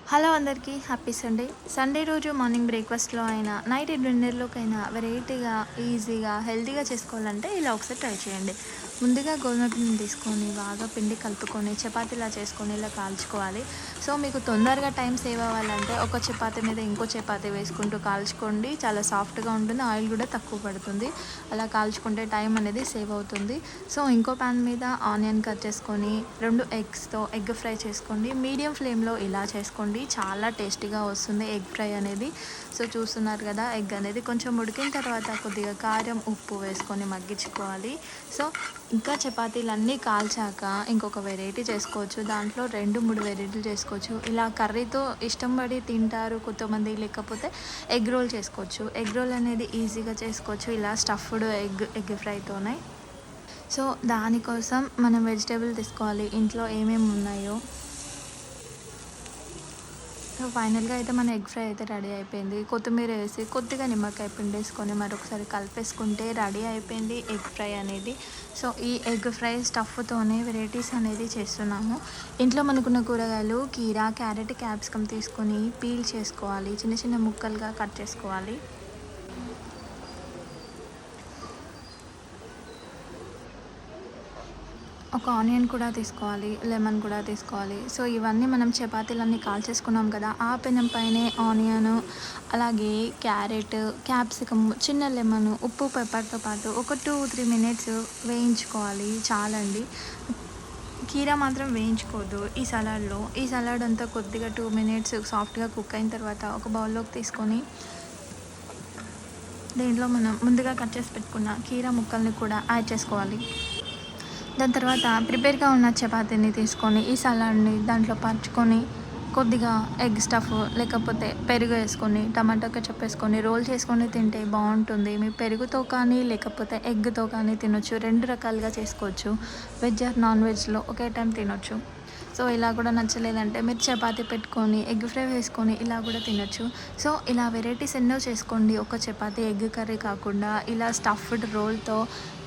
Hello అందరికీ happy Sunday. Sunday రోజు morning బ్రేక్ఫాస్ట్‌లో అయినా, నైట్ డిన్నర్‌లోకైనా వెరైటీగా, ఈజీగా, హెల్తీగా చేసుకోవాలంటే ఇలా ఒకసారి ట్రై చేయండి. ముందుగా గోధుమ పిండిని తీసుకొని బాగా పిండి కలుపుకొని చపాతీలా చేసుకొని ఇలా కాల్చుకోవాలి. సో, మీకు తొందరగా టైం సేవ్ అవ్వాలంటే ఒక చపాతీ మీద ఇంకో చపాతీ వేసుకుంటూ కాల్చుకోండి. చాలా సాఫ్ట్‌గా ఉంటుంది. ఆయిల్ కూడా తక్కువ పడుతుంది. అలా కాల్చుకుంటే టైం అనేది సేవ్ అవుతుంది. సో, ఇంకో పాన్ మీద ఆనియన్ కట్ చేసుకొని 2 ఎగ్స్‌తో ఎగ్ ఫ్రై చేసుకోండి. మీడియం ఫ్లేమ్‌లో ఇలా చేసుకోండి. చాలా టేస్టీగా వస్తుంది ఎగ్ ఫ్రై అనేది. సో, చూస్తున్నారు కదా, ఎగ్ అనేది కొంచెం ఉడికిన తర్వాత కొద్దిగా కారం, ఉప్పు వేసుకొని మగ్గించుకోవాలి. సో, ఇంకా చపాతీలన్నీ కాల్చాక ఇంకొక వెరైటీ చేసుకోవచ్చు. దాంట్లో 2, 3 వెరైటీలు చేసుకోవచ్చు. ఇలా కర్రీతో ఇష్టం పడి తింటారు కొంతమంది. లేకపోతే ఎగ్ రోల్ చేసుకోవచ్చు. ఎగ్ రోల్ అనేది ఈజీగా చేసుకోవచ్చు ఇలా స్టఫ్డ్ ఎగ్ ఫ్రైతోనే. సో, దానికోసం మనం వెజిటేబుల్ తీసుకోవాలి. ఇంట్లో ఏమేమి ఉన్నాయో. సో, ఫైనల్‌గా అయితే మన ఎగ్ ఫ్రై అయితే రెడీ అయిపోయింది. కొత్తిమీర వేసి కొద్దిగా నిమ్మకాయ పిండేసుకొని మరొకసారి కలిపేసుకుంటే రెడీ అయిపోయింది ఎగ్ ఫ్రై అనేది. సో, ఈ ఎగ్ ఫ్రై స్టఫ్‌తోనే వెరైటీస్ అనేది చేస్తున్నాము. ఇంట్లో మనకున్న కూరగాయలు కీరా, క్యారెట్, క్యాప్సికమ్ తీసుకొని పీల్ చేసుకోవాలి. చిన్న చిన్న ముక్కలుగా కట్ చేసుకోవాలి. ఒక ఆనియన్ కూడా తీసుకోవాలి. లెమన్ కూడా తీసుకోవాలి. సో, ఇవన్నీ మనం చపాతీలన్నీ కాల్చేసుకున్నాం కదా, ఆ పెనం పైనే ఆనియను, అలాగే క్యారెట్, క్యాప్సికమ్, చిన్న లెమను, ఉప్పు, పెప్పర్‌తో పాటు ఒక 2, 3 మినిట్స్ వేయించుకోవాలి చాలండి. కీరా మాత్రం వేయించుకోవద్దు ఈ సలాడ్‌లో. ఈ సలాడ్ అంతా కొద్దిగా 2 మినిట్స్ సాఫ్ట్‌గా కుక్ అయిన తర్వాత ఒక బౌల్‌లోకి తీసుకొని దీంట్లో మనం ముందుగా కట్ చేసి పెట్టుకున్న కీరా ముక్కల్ని కూడా యాడ్ చేసుకోవాలి. దాని తర్వాత ప్రిపేర్‌గా ఉన్న చపాతీని తీసుకొని ఈ సలాడ్‌ని దాంట్లో పరుచుకొని కొద్దిగా ఎగ్ స్టఫ్ లేకపోతే పెరుగు వేసుకొని, టమాటో కెచప్ వేసుకొని రోల్ చేసుకొని తింటే బావుంటుంది. మీ పెరుగుతో కానీ లేకపోతే ఎగ్‌తో కానీ తినొచ్చు. 2 రకాలుగా చేసుకోవచ్చు. వెజ్ ఆర్ నాన్ వెజ్‌లో ఒకే టైం తినొచ్చు. సో, ఇలా కూడా నచ్చలేదంటే మీరు చపాతీ పెట్టుకొని ఎగ్ ఫ్రై వేసుకొని ఇలా కూడా తినొచ్చు. సో, ఇలా వెరైటీస్ ఎన్నో చేసుకోండి. ఒక చపాతీ ఎగ్ కర్రీ కాకుండా ఇలా స్టఫ్డ్ రోల్‌తో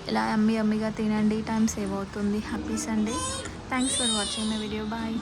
ఇలా యమ్మీ యమ్మీగా తినండి. టైం సేవ్ అవుతుంది. Happy Sunday. Thanks for watching my video. Bye.